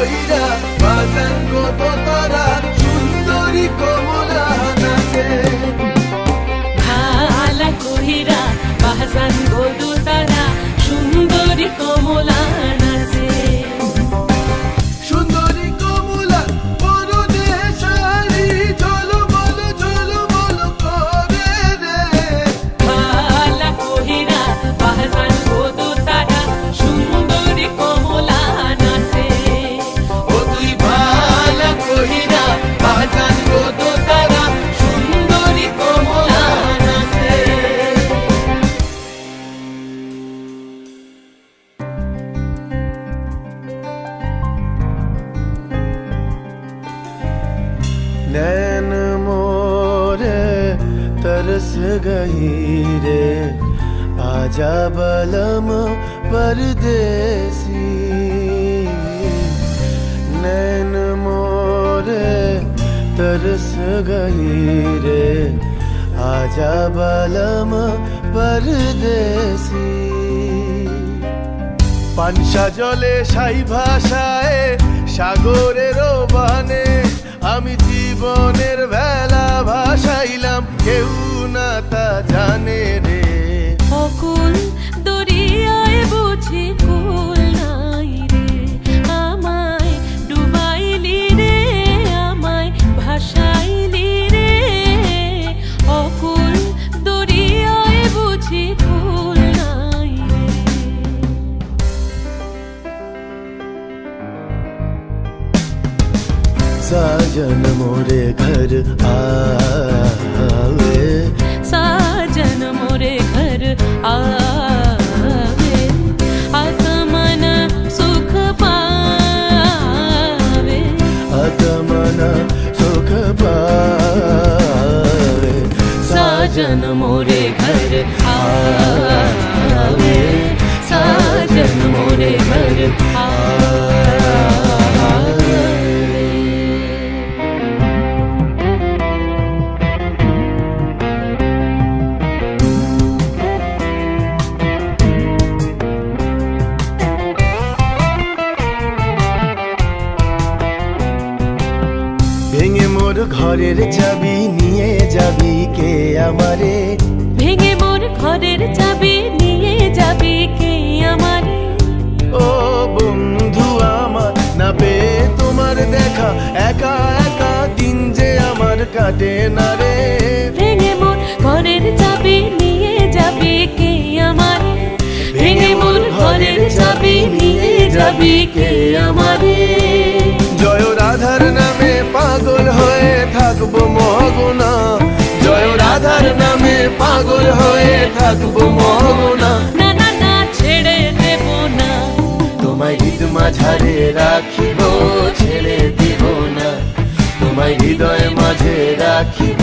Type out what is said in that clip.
কইরা বাজান কত তারা সুন্দরী কমলা নাচে ভালা কইরা বাজান কত তারা সুন্দরী কমলা নাচে नैन मोरे तरस गई रे आजा बलम परदेसी नैन मोरे तरस गई रे आजा बलम परदेसी पानसा जले साई भाषाए सागरेर बाने আমি জীবনের ভেলা ভাসাইলাম কেউ না তা জানে রে অকুল দরিয়ায় বুঝি কুল নাই রে আমায় ডুবাইলি রে আমায় ভাসাইলি রে অকুল দরিয়ায় বুঝি কুল নাই রে साजन मोरे घर आवे साजन मोरे घर आवे आत्मन सुख पावे आत्मन सुख पावे साजन मोरे घर आवे साजन मोरे घर आवे ভেঙে মোর ঘরের চাবি নিয়ে যাবি কে আমারে ভেঙে মোর ঘরের চাবি নিয়ে যাবি কে আমারে ও বন্ধু আমার না পেয়ে তোমার দেখা একা একা দিন যে আমার কাটে না রে ভেঙে মোর ঘরের চাবি নিয়ে যাবি কে আমারে ভেঙে মোর ঘরের চাবি নিয়ে যাবি কে আমারে জয় রাধার নামে পাগল হয়ে থাকবো মগনা জয় রাধার নামে পাগল হয়ে থাকবো মগনা না না না ছেড়ে দেব না তোমায় হৃদ মাঝারে রাখিব ছেড়ে দিব না তোমায় হৃদয় মাঝে রাখিব